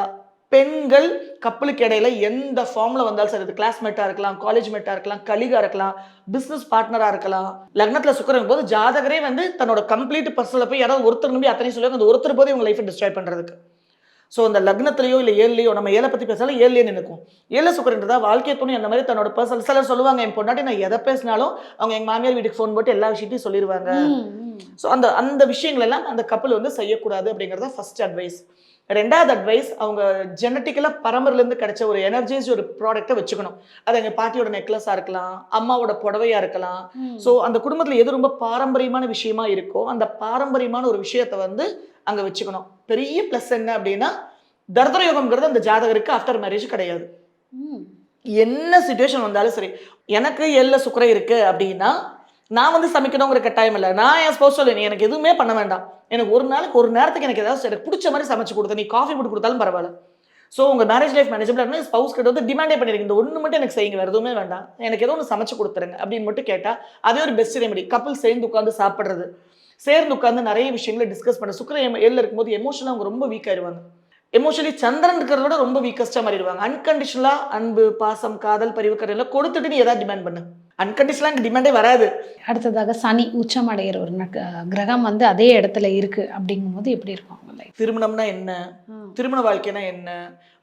பெண்கள் கப்பலுக்கு இடையில எந்த ஃபார்ம்ல வந்தாலும் சரி, அது கிளாஸ்மேட்டா இருக்கலாம், காலேஜ் மேட்டா இருக்கலாம், கலீகா இருக்கலாம், பிசினஸ் பார்ட்னரா இருக்கலாம். லக்னத்துல சுக்கிரன் போது ஜாதகரே வந்து தன்னோட கம்ப்ளீட் பர்சனல போய் யாராவது ஒருத்தர் நம்பி அத்தனை சொல்லுவாங்க. அந்த ஒருத்தர் போது இவங்க லைஃபை டிஸ்ட்ராய் பண்றதுக்கு. ஸோ அந்த லக்னத்திலேயோ இல்லை ஏழுலையோ நம்ம ஏழை பத்தி பேசாலும் ஏழுலேயே நினைக்கும். ஏழை சுக்கிரன்றதா வாழ்க்கை துணை அந்த மாதிரி தன்னோட பர்சனல் சிலர் சொல்லுவாங்க, என் பொண்டாட்டி நான் எதை பேசினாலும் அவங்க எங்க மாமியார் வீட்டுக்கு ஃபோன் போட்டு எல்லா விஷயத்தையும் சொல்லிடுவாங்க. ஸோ அந்த அந்த விஷயங்கள் எல்லாம் அந்த கப்பல் வந்து செய்யக்கூடாது அப்படிங்கிறத ஃபர்ஸ்ட் அட்வைஸ். ரெண்டாவது அட்வைஸ், அவங்க ஜெனட்டிக்கலா பரம்பரையிலேருந்து கிடைச்ச ஒரு எனர்ஜைஸ் ஒரு ப்ராடக்ட்டை வச்சுக்கணும். அது எங்க பாட்டியோட நெக்லஸா இருக்கலாம், அம்மாவோட புடவையா இருக்கலாம். ஸோ அந்த குடும்பத்துல எது ரொம்ப பாரம்பரியமான விஷயமா இருக்கோ அந்த பாரம்பரியமான ஒரு விஷயத்தை வந்து அங்க வச்சுக்கணும். பெரிய பிளஸ் என்ன அப்படின்னா தர்தர யோகம்ங்கிறது அந்த ஜாதகருக்கு ஆஃப்டர் மேரேஜ் கிடையாது. என்ன சுச்சுவேஷன் வந்தாலும் சரி, எனக்கு எல்ல சுக்கிரன் இருக்கு அப்படின்னா நான் வந்து சமைக்கணுங்கிற கட்டாயம் இல்லை. நான் என் ஸ்போஸ் சொல்ல, நீ எனக்கு எதுவுமே பண்ண வேண்டாம், எனக்கு ஒரு நாளைக்கு ஒரு நேரத்துக்கு எனக்கு ஏதாவது எனக்கு பிடிச்ச மாதிரி சமைச்சு கொடுத்த, நீ காஃபி போட்டு கொடுத்தாலும் பரவாயில்ல. ஸோ உங்க மேரேஜ் லைஃப் மேனேஜபிள் இருந்தால் ஸ்பவுஸ் கிட்ட வந்து டிமாண்டே பண்ணிருக்கீங்க, இந்த ஒன்று மட்டும் எனக்கு செய்யுங்க, வேறு எதுவுமே வேண்டாம், எனக்கு ஏதோ ஒன்று சமைச்சு கொடுத்துருங்க அப்படின்னு மட்டும் கேட்டால் அதே ஒரு பெஸ்ட் ரெமெடி. கப்பல் சேர்ந்து உட்காந்து சாப்பிட்றது, சேர்ந்து உட்காந்து நிறைய விஷயங்களை டிஸ்கஸ் பண்ண. சுக்கிரன் ஏழில் இருக்கும்போது எமோஷனலாக அவங்க ரொம்ப வீக் ஆயிடுவாங்க. எமோஷனலி சந்திரன் இருக்கிறத விட ரொம்ப வீக்கஸ்டா மாறிடுவாங்க. அன்கண்டிஷனலா அன்பு, பாசம், காதல், பரிவு, கரையில கொடுத்துட்டு நீ ஏதாவது டிமாண்ட் பண்ணு. அன்கண்டிஷனலா எனக்கு டிமாண்டே வராது. அடுத்ததாக சனி உச்சம் அடைகிற ஒரு கிரகம் வந்து அதே இடத்துல இருக்கு அப்படிங்கும்போது எப்படி இருக்கும் அவங்க லைஃப்? திருமணம்னா என்ன, திருமண வாழ்க்கைனா என்ன,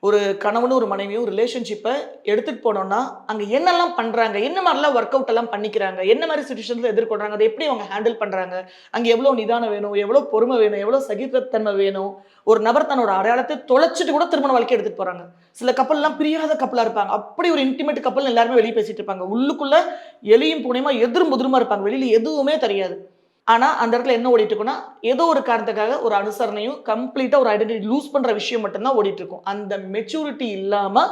ஒரு கணவனும் ஒரு மனைவியும் ரிலேஷன்ஷிப்பை எடுத்துட்டு போனோம்னா அங்க என்னெல்லாம் பண்றாங்க, என்ன மாதிரிலாம் ஒர்க் அவுட் எல்லாம் பண்ணிக்கிறாங்க, என்ன மாதிரி சுச்சுவேஷன்ல எதிர்கொள்றாங்க, அதை எப்படி அவங்க ஹேண்டில் பண்றாங்க, அங்க எவ்வளவு நிதானம் வேணும், எவ்வளவு பொறுமை வேணும், எவ்வளவு சகிப்புத்தன்மை வேணும். ஒரு நபர் தன்னோட அடையாளத்தை தொலைச்சிட்டு கூட திருமண வாழ்க்கை எடுத்துட்டு போறாங்க. சில கப்பல் எல்லாம் பிரியாத கப்பலா இருப்பாங்க, அப்படி ஒரு இன்டிமேட் கப்பல் எல்லாருமே வெளியே பேசிட்டு இருப்பாங்க, உள்ளுக்குள்ள எலியும் பூனையுமா எதிரும் புதிருமா இருப்பாங்க, வெளியில எதுவுமே தெரியாது. ஆனா அந்த இடத்துல என்ன ஓடிட்டு இருக்குன்னா ஏதோ ஒரு காரணத்துக்காக ஒரு அனுசரணையும் கம்ப்ளீட்டா ஒரு ஐடென்டிட்டி லூஸ் பண்ற விஷயம் மட்டும்தான் ஓடிட்டு இருக்கும். அந்த மெச்சூரிட்டி இல்லாம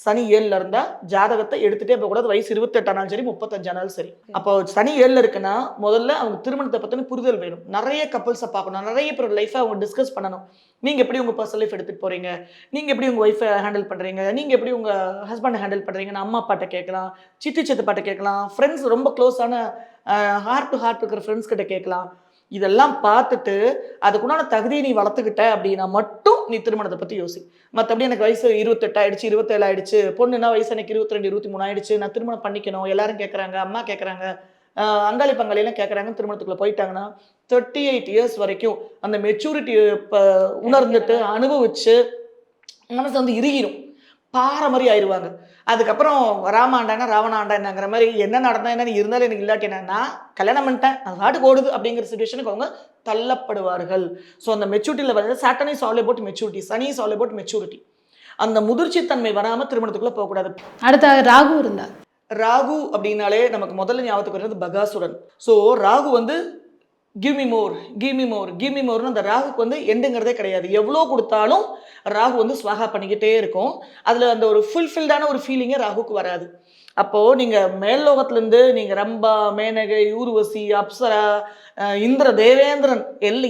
சனி 7ல இருந்தா ஜாதகத்தை எடுத்துட்டே போகக்கூடாது. வயசு 28 ஆனாலும் சரி, 35 ஆனாலும் சரி. அப்போ சனி 7ல இருக்குன்னா முதல்ல அவங்க திருமணத்தை பத்தின புரிதல் வேணும். நிறைய கப்பல்ஸை பார்க்கணும், நிறைய பேர் லைஃபை அவங்க டிஸ்கஸ் பண்ணணும். நீங்க எப்படி உங்க பர்சனல் லைஃப் எடுத்துட்டு போறீங்க, நீங்க எப்படி உங்க ஒய்ஃபை ஹேண்டில் பண்றீங்க, நீங்க எப்படி உங்க ஹஸ்பண்டை ஹேண்டில் பண்றீங்கன்னு அம்மா அப்பாட்ட கேட்கலாம், சித்தி சித்தப்பாட்ட கேட்கலாம், ஃப்ரெண்ட்ஸ் ரொம்ப க்ளோஸான ஹார்ட் டு ஹார்ட் இருக்கிற ஃப்ரெண்ட்ஸ் கிட்ட கேட்கலாம். இதெல்லாம் பார்த்துட்டு அதுக்குண்டான தகுதியை நீ வளர்த்துக்கிட்ட அப்படின்னா மட்டும் நீ திருமணத்தை பத்தி யோசி. மற்றபடி எனக்கு வயசு 28 ஆயிடுச்சு, 27 ஆயிடுச்சு, பொண்ணுன்னா வயசு எனக்கு 22 23 ஆயிடுச்சு, நான் திருமணம் பண்ணிக்கணும், எல்லாரும் கேட்குறாங்க, அம்மா கேட்குறாங்க, அங்காளி பங்காளியெல்லாம் கேட்குறாங்க, திருமணத்துக்குள்ள போயிட்டாங்கன்னா 38 இயர்ஸ் வரைக்கும் அந்த மெச்சூரிட்டி உணர்ந்துட்டு அனுபவிச்சு மனசு வந்து இறுகிடும், பாறை மாதிரி ஆயிடுவாங்க. அதுக்கப்புறம் ராமாண்டானா ராவணாண்டாங்கிற மாதிரி என்ன நடந்தா என்ன, இருந்தாலும் எனக்கு இல்லாட்டி என்ன, நான் கல்யாணம் பண்ணிட்டேன், அது பாட்டுக்கு ஓடுது அப்படிங்கிற சுச்சுவேஷனுக்கு அவங்க தள்ளப்படுவார்கள். ஸோ அந்த மெச்சூரிட்டியில் வந்து Saturn is all about maturity, Sani is all about maturity. அந்த முதிர்ச்சி தன்மை வராமல் திருமணத்துக்குள்ள போகக்கூடாது. அடுத்த ராகு இருந்தார். ராகு அப்படின்னாலே நமக்கு முதல்ல ஞாபகத்துக்கு வருது பகாசுரன். ஸோ ராகு வந்து give me more, give me more, give me மோர்னு அந்த ராகுக்கு வந்து எண்டுங்கிறதே கிடையாது. எவ்வளோ கொடுத்தாலும் ராகு வந்து ஸ்வாகா பண்ணிக்கிட்டே இருக்கும். அதில் அந்த ஒரு ஃபுல்ஃபில்டான ஒரு ஃபீலிங்கே ராகுக்கு வராது. அப்போது நீங்கள் மேல்லோகத்துலேருந்து நீங்கள் ரம்பா, மேனகை, ஊர்வசி, அப்சரா, இந்திர, தேவேந்திரன்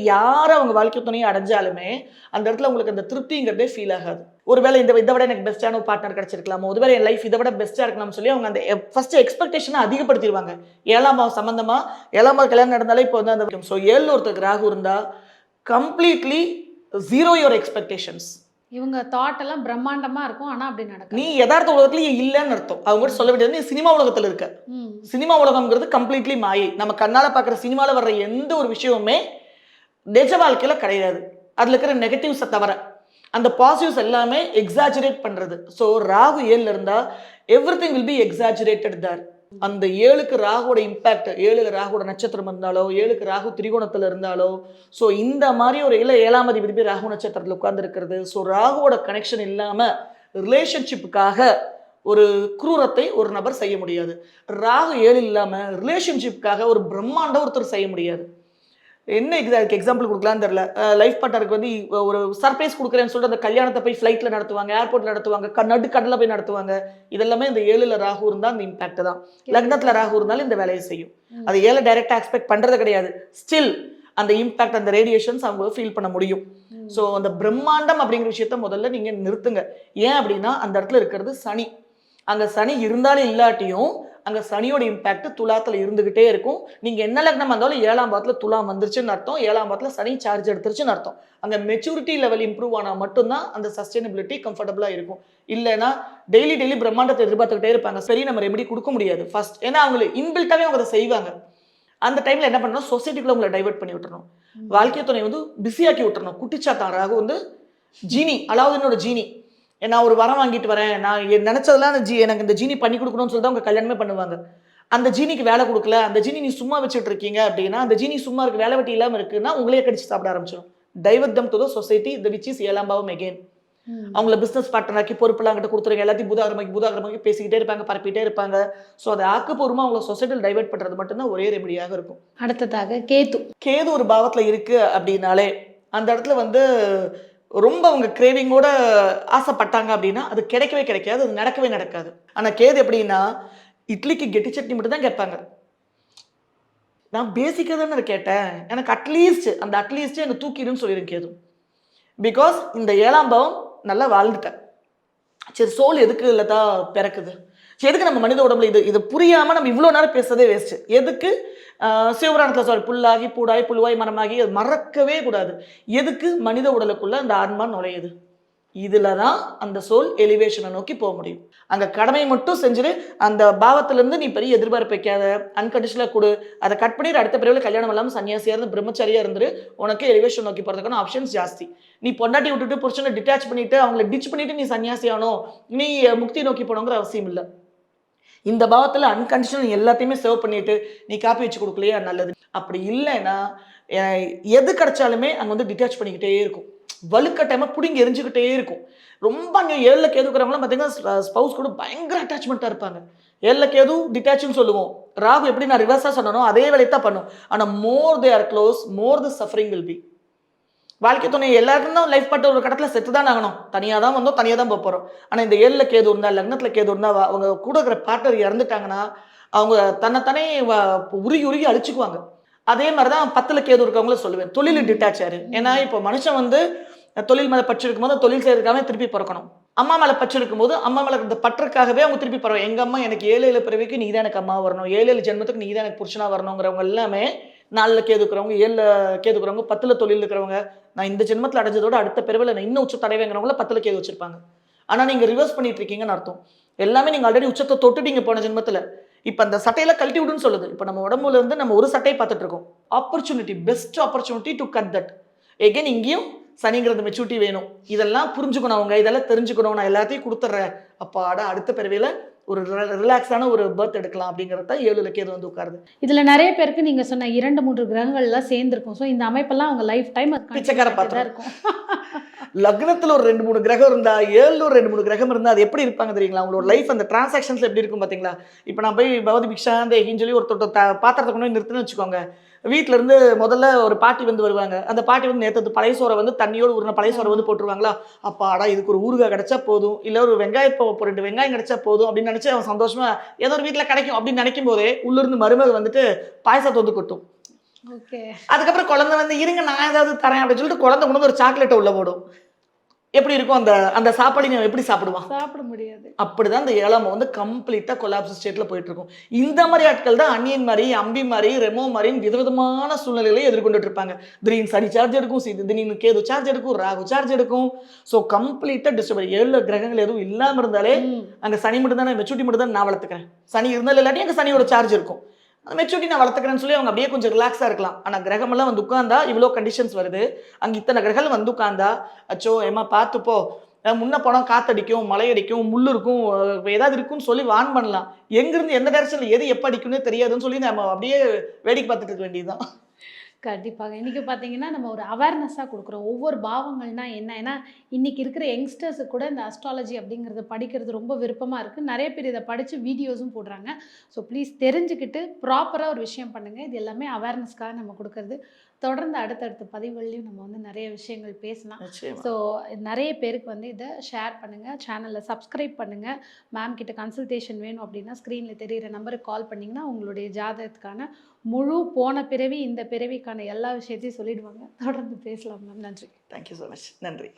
யாரும் அவங்க வாழ்க்கை துணையை அடைஞ்சாலுமே அந்த இடத்துல உங்களுக்கு அந்த திருப்திங்கிறதே ஃபீல் ஆகாது. ஒருவேளை இதை விட எனக்கு பெஸ்ட்டான ஒரு பார்ட்னர் கிடைச்சிருக்கலாமோ, ஒருவேளை என் லைஃப் இதை விட பெஸ்ட்டாக இருக்கலாம்னு சொல்லி அவங்க அந்த ஃபர்ஸ்ட் எக்ஸ்பெக்டேஷனை அதிகப்படுத்திடுவாங்க. 7ஆம் பாவம் சம்பந்தமா 7ஆம் பாவம் கல்யாணம் நடந்தாலே இப்போ வந்து அந்த ஸோ 7ல் ஒருத்தருக்கு ராகு இருந்தால் கம்ப்ளீட்லி ஜீரோ யுவர் எக்ஸ்பெக்டேஷன்ஸ். இவங்க தாட் எல்லாம் பிரம்மாண்டமா இருக்கும், ஆனா அப்படி நடக்கும். நீ யதார்த்த உலகத்துல இல்லைன்னு அர்த்தம். அவங்க கூட சொல்ல வேண்டியது நீ சினிமா உலகத்துல இருக்க. சினிமா உலகம்ங்கிறது கம்ப்ளீட்லி மாயை. நம்ம கண்ணால பாக்குற சினிமால வர்ற எந்த ஒரு விஷயமுமே நிஜ வாழ்க்கையில கிடையாது. அதுல இருக்கிற நெகட்டிவ்ஸை தவிர அந்த பாசிட்டிவ்ஸ் எல்லாமே எக்ஸாஜரேட் பண்றது. ஸோ ராகு 7ல இருந்தா எவ்ரிதிங் வில் பி எக்ஸாஜரேட்டட் தேர். அந்த 7க்கு ராகுவோட இம்பாக்ட், 7க்கு ராகுவோட நட்சத்திரம் இருந்தாலோ, 7க்கு ராகு திரிகோணத்துல இருந்தாலோ, ஸோ இந்த மாதிரி ஒரு 7ஆம் அதிபதி ராகு நட்சத்திரத்தில் உட்கார்ந்து இருக்கிறது. ஸோ ராகுவோட கனெக்ஷன் இல்லாம ரிலேஷன்ஷிப்புக்காக ஒரு குரூரத்தை ஒரு நபர் செய்ய முடியாது. ராகு 7 இல்லாம ரிலேஷன்ஷிப்புக்காக ஒரு பிரம்மாண்டம் ஒருத்தர் செய்ய முடியாது. என்ன இதுக்கு எக்ஸாம்பிள் கொடுக்கலான்னு தெரியல. லைஃப் பார்ட்னருக்கு வந்து ஒரு சர்ப்ரைஸ் கொடுக்குறேன்னு சொல்லிட்டு அந்த கல்யாணத்தை போய் ஃப்ளைட்டில் நடத்துவாங்க, ஏர்போர்ட்டில் நடத்துவாங்க, நடுக்கடலில் போய் நடத்துவாங்க. இதெல்லாமே இந்த 7ல் ராகு இருந்தால் அந்த இம்பாக்ட் தான். லக்னத்தில் ராகு இருந்தாலும் இந்த வேலையை செய்யும். அது 7 டைரெக்டாக எக்ஸ்பெக்ட் பண்ணுறது கிடையாது. ஸ்டில் அந்த இம்பாக்ட், அந்த ரேடியேஷன்ஸ் அவங்க ஃபீல் பண்ண முடியும். ஸோ அந்த பிரம்மாண்டம் அப்படிங்கிற விஷயத்த முதல்ல நீங்கள் நிறுத்துங்க. ஏன் அப்படின்னா அந்த இடத்துல இருக்கிறது சனி. அங்கே சனி இருந்தாலும் இல்லாட்டியும் அங்க சனியோட இம்பாக்ட் துலாத்துல இருந்துகிட்டே இருக்கும். நீங்க என்ன லக்னமா இருந்தாலும் 7ஆம் பாவத்துல துலாம் வந்துருச்சுன்னு அர்த்தம். 7ஆம் பாவத்துல சனி சார்ஜ் எடுத்துருச்சுன்னு அர்த்தம். அங்க மெச்சூரிட்டி லெவல் இம்ப்ரூவ் ஆனா மட்டும்தான் அந்த சஸ்டைனபிலிட்டி கம்ஃபர்டபுளா இருக்கும். இல்லைன்னா டெய்லி டெய்லி பிரம்மாண்டத்தை எதிர்பார்த்துக்கிட்டே இருப்பாங்க. சரி நம்ம ரெமெடி கொடுக்க முடியாது ஃபர்ஸ்ட். ஏன்னா அவங்களுக்கு இன்பில்ட்டாவே அவங்க அதை செய்வாங்க. அந்த டைம்ல என்ன பண்ணணும், சொசைட்டிக்குள்ள உங்களை டைவர்ட் பண்ணி விட்டுறணும். வாழ்க்கை துணை வந்து பிஸியாக்கி விட்டுறணும். குட்டிச்சாத்தான் ராகு வந்து ஜீனி, அலாவுதீனோட ஜீனி. நான் ஒரு வரம் வாங்கிட்டு வரேன், நான் நினைச்சதெல்லாம் அந்த எனக்கு இந்த ஜீனி பண்ணி கொடுக்கணும்னு சொல்லி தான் அவங்க கல்யாணமே பண்ணுவாங்க. அந்த ஜீனிக்கு வேலை கொடுக்கல, அந்த ஜீனி நீ சும்மா வச்சுட்டு இருக்கீங்க அப்படின்னா, அந்த ஜீனி சும்மா இருக்கு, வேலை வெட்டி இல்லாம இருக்குன்னா உங்களே கடிச்சு சாப்பிட ஆரம்பிச்சிடும். Divert them to the society, the which is 7ஆம் பாவம் அகைன். அவங்கள பிசினஸ் பார்ட்னராக்கி பொறுப்பெல்லாம் கிட்ட கொடுத்துருங்க, எல்லாத்தையும் பூதாகரமாக்கி பேசிக்கிட்டே இருப்பாங்க, பரப்பிட்டே இருப்பாங்க. ஸோ அதை ஆக்கப்பூர்வமா அவங்கள சொசைட்டியில் டைவர்ட் பண்றது மட்டும்தான் ஒரே ரெமடியாக இருக்கும். அடுத்ததாக கேது. கேது ஒரு பாவத்துல இருக்கு அப்படின்னாலே அந்த இடத்துல வந்து ரொம்ப அவங்க கிரேவிங்கோட ஆசைப்பட்டாங்க அப்படின்னா அது கிடைக்கவே கிடைக்காது, அது நடக்கவே நடக்காது. ஆனா கேது எப்படின்னா இட்லிக்கு கெட்டி சட்னி மட்டும் தான் கேட்பாங்க. நான் பேசிக்காக தானே கேட்டேன், எனக்கு அட்லீஸ்ட் அந்த அட்லீஸ்ட் எனக்கு தூக்கிடுன்னு சொல்லிடும் கேது. பிகாஸ் இந்த 7ஆம் பாவம் நல்லா வாழ்ந்துட்டேன். சரி சோல் எதுக்கு இல்லதா பிறக்குது, எதுக்கு நம்ம மனித உடம்புல இது புரியாம நம்ம இவ்வளோ நேரம் பேசுறதே வேஸ்ட். எதுக்கு சிவபுராணத்தில் சொல்ற புல்லாகி பூடாய் புழுவாய் மரமாகி அது மறக்கவே கூடாது. எதுக்கு மனித உடலுக்குள்ள அந்த ஆன்மா நுழையுது, இதுல தான் அந்த சோல் எலிவேஷனை நோக்கி போக முடியும். அங்க கடமை மட்டும் செஞ்சுட்டு அந்த பாவத்துல இருந்து நீ பெரிய எதிர்பார்ப்பு வைக்காத, அன்கண்டிஷனலா கொடு, அதை கட் பண்ணிட்டு அடுத்த பிறகு கல்யாணம் இல்லாமல் சன்னியாசியா இருந்து பிரம்மச்சாரியா இருந்துரு, உனக்கு எலிவேஷன் நோக்கி போறதுக்கான ஆப்ஷன்ஸ் ஜாஸ்தி. நீ பொண்டாட்டி விட்டுட்டு புருஷனை டிட்டாச் பண்ணிட்டு அவங்கள டிச் பண்ணிட்டு நீ சன்னியாசியானோ நீ முக்தி நோக்கி போனோங்கிற அவசியம் இல்லை. இந்த பாவத்துல அன்கண்டிஷனல் எல்லாத்தையுமே சேவ் பண்ணிட்டு நீ காப்பி வச்சு கொடுக்கலையா நல்லது. அப்படி இல்லைன்னா எது கிடைச்சாலுமே அங்க வந்து டிட்டாச் பண்ணிக்கிட்டே இருக்கும், வலுக்கட்டாயமா பிடிங்கி எரிஞ்சுக்கிட்டே இருக்கும். ரொம்ப அங்கே 7ல கேது இருக்கிறவங்களாம் பார்த்தீங்கன்னா ஸ்பவுஸ் கூட பயங்கர அட்டாச்மெண்ட்டாக இருப்பாங்க. 7ல கேது டிட்டாச்சுன்னு சொல்லுவோம். ராகு எப்படி நான் ரிவர்ஸாக சொன்னனோ அதே வேலையை தான் பண்ணும். ஆனால் more they are close, more the suffering will be. வாழ்க்கை துணை எல்லாருக்கும் தான் லைஃப் பார்ட்னர் ஒரு கடத்தில் செத்து தான் ஆகணும், தனியாக தான் வந்தோம், தனியாக தான் போக போகிறோம். ஆனால் இந்த 7ல கேது இருந்தால், லக்னத்தில் கேது இருந்தால், அவங்க கூட இருக்கிற பார்ட்னர் இறந்துட்டாங்கன்னா அவங்க தன்னைத்தானே உருகி உருகி அழிச்சுக்குவாங்க. அதே மாதிரி தான் 10ல கேது இருக்கவங்கள சொல்லுவேன், தொழில் டிட்டாச் ஆரு. ஏன்னா இப்போ மனுஷன் வந்து தொழில் மேலே பற்று இருக்கும்போது தொழில் செய்யறதுக்காக திருப்பி பிறக்கணும். அம்மா மேலே பற்று இருக்கும்போது அம்மா மேலே இந்த பற்றுக்காகவே அவங்க திருப்பி பிறகு எங்கள் அம்மா எனக்கு 7 பிறவிக்கு நீ தான் எனக்கு அம்மா வரணும், 7 ஜென்மத்துக்கு நீ தான் எனக்கு புருஷனாக வரணுங்கிறவங்க எல்லாமே 4ல கேது இருக்கிறவங்க, 7ல கேது இருக்கிறவங்க, 10ல தொழில் இருக்கிறவங்க, நான் இந்த ஜென்மத்தில் அடைஞ்சதோட அடுத்த பிறவில நான் இன்னும் உச்ச தடைவேங்கிறவங்கள 10ல கேது வச்சிருப்பாங்க. ஆனால் நீங்கள் ரிவர்ஸ் பண்ணிட்டு இருக்கீங்கன்னு அர்த்தம். எல்லாமே நீங்கள் ஆல்ரெடி உச்சத்தை தொட்டுட்டீங்க போன ஜென்மத்தில். இப்போ அந்த சட்டையில கழட்டி விடுன்னு சொல்லுது. இப்போ நம்ம உடம்புல இருந்து நம்ம ஒரு சட்டையை பார்த்துட்டு இருக்கோம். Opportunity, best opportunity to cut that. Again இங்கேயும் சனிங்கிறது மெச்சூரிட்டி வேணும். இதெல்லாம் புரிஞ்சுக்கணும், அவங்க இதெல்லாம் தெரிஞ்சுக்கணும். நான் எல்லாத்தையும் கொடுத்துட்றேன், அப்பாடா அடுத்த பிறவியில ஒரு ரிலாக்ஸான ஒரு பர்த் எடுக்கலாம் அப்படிங்கிறத 7ல கேது வந்து உட்காருது. இதுல நிறைய பேருக்கு நீங்க சொன்ன 2-3 கிரகங்கள்லாம் சேர்ந்துருக்கும். ஸோ இந்த அமைப்பெல்லாம் அவங்க லைஃப் டைம் பிச்சைக்கார பாத்திரம் இருக்கும். லக்னத்துல ஒரு 2-3 கிரகம் இருந்தா, 7ல ஒரு 2-3 கிரகம் இருந்தா அது எப்படி இருப்பாங்க தெரியுங்களா? அவங்களோட லைஃப் அந்த டிரான்சாக்ஷன்ஸ் எப்படி இருக்கும் பாத்தீங்களா? இப்போ நான் போய் பகவதி பிக்ஷாந்தேகின்னு சொல்லி ஒருத்தர் பாத்திரத்தை கொண்டு போய் நிறுத்துன்னு வச்சுக்கோங்க. வீட்டில இருந்து முதல்ல ஒரு பாட்டி வந்து வருவாங்க. அந்த பாட்டி வந்து நேற்று பழைய சோறை வந்து தண்ணியோடு ஊறின பழைய சோறை வந்து போட்டுருவாங்களா, அப்பாடா இதுக்கு ஒரு ஊறுகாய் கிடைச்சா போதும், இல்லை ஒரு வெங்காயம் 2 வெங்காயம் கிடைச்சா போதும் அப்படின்னு நினைச்சு அவன் சந்தோஷமா ஏதோ ஒரு வீட்டில் கிடைக்கும் அப்படின்னு நினைக்கும் போதே உள்ளிருந்து மருமக வந்துட்டு பாயசத்தை வந்து கொட்டும். அதுக்கப்புறம் குழந்தை வந்து இருங்க நான் ஏதாவது தரேன் அப்படின்னு சொல்லிட்டு குழந்தை கொண்டு வந்து ஒரு சாக்லேட்டை உள்ள போடும். எப்படி இருக்கும் அந்த அந்த சாப்பாடு நீங்க எப்படி சாப்பிடுவான்? சாப்பிட முடியாது. அப்படிதான் இந்த 7ஆம் வந்து கம்ப்ளீட்டா கொலாப்ஸ் ஸ்டேட்ல போயிட்டு இருக்கும். இந்த மாதிரி ஆட்கள் தான் அன்னியன் மாதிரி, அம்பி மாதிரி, ரெமோ மாதிரி விதவிதமான சூழ்நிலைகளை எதிர்கொண்டுட்டு இருப்பாங்க. திடீர்னு சனி சார்ஜ் எடுக்கும், திடீர்னு கேது சார்ஜ் எடுக்கும், ராகு சார்ஜ் எடுக்கும். ஸோ கம்ப்ளீட்டா டிஸ்டர்ப். 7 கிரகங்கள் எதுவும் இல்லாம இருந்தாலே அங்க சனி மட்டும் தானே, மெச்சூரிட்டி மட்டும் தான் நான் வளர்த்துக்கிறேன். சனி இருந்தாலும் இல்லாட்டி அங்க சனியோட சார்ஜ் இருக்கும். அந்த மெச்சூரிட்டி நான் வளர்த்துக்கிறேன்னு சொல்லி அவங்க அப்படியே கொஞ்சம் ரிலாக்ஸாக இருக்கலாம். ஆனால் கிரகமெல்லாம் வந்து உட்காந்தா இவ்வளோ கண்டிஷன்ஸ் வருது. அங்கே இத்தனை கிரகங்கள் வந்து உட்காந்தா அச்சோ ஏமா பார்த்துப்போ, முன்ன போனால் காத்தடிக்கும், மழை அடிக்கும், முள் இருக்கும், ஏதாவது இருக்குன்னு சொல்லி வான் பண்ணலாம். எங்கிருந்து எந்த டைரக்ஷனில் எது எப்போ அடிக்கும்னே தெரியாதுன்னு சொல்லி நம்ம அப்படியே வேடிக்கை பார்த்துட்டு இருக்க வேண்டியதுதான். கண்டிப்பாக. இன்றைக்கி பார்த்தீங்கன்னா நம்ம ஒரு அவேர்னஸாக கொடுக்குறோம். ஒவ்வொரு பாவங்கள்னா என்ன, ஏன்னா இன்றைக்கி இருக்கிற யங்ஸ்டர்ஸுக்கு கூட இந்த அஸ்ட்ராலஜி அப்படிங்கிறது படிக்கிறது ரொம்ப விருப்பமாக இருக்குது. நிறைய பேர் இதை படித்து வீடியோஸும் போடுறாங்க. ஸோ ப்ளீஸ் தெரிஞ்சுக்கிட்டு ப்ராப்பராக ஒரு விஷயம் பண்ணுங்கள். இது எல்லாமே அவேர்னஸ்க்காக நம்ம கொடுக்கறது. தொடர்ந்து அடுத்தடுத்த பதிவுகள்லையும் நம்ம வந்து நிறைய விஷயங்கள் பேசலாம். ஸோ நிறைய பேருக்கு வந்து இதை ஷேர் பண்ணுங்கள், சேனலில் சப்ஸ்கிரைப் பண்ணுங்கள். மேம் கிட்ட கன்சல்டேஷன் வேணும் அப்படின்னா ஸ்க்ரீனில் தெரிகிற நம்பருக்கு கால் பண்ணிங்கன்னா உங்களுடைய ஜாதகத்துக்கான முழு போன பிறவி இந்த பிறவிக்கான எல்லா விஷயத்தையும் சொல்லிடுவாங்க. தொடர்ந்து பேசலாம் மேம். நன்றி. Thank you so much. நன்றி.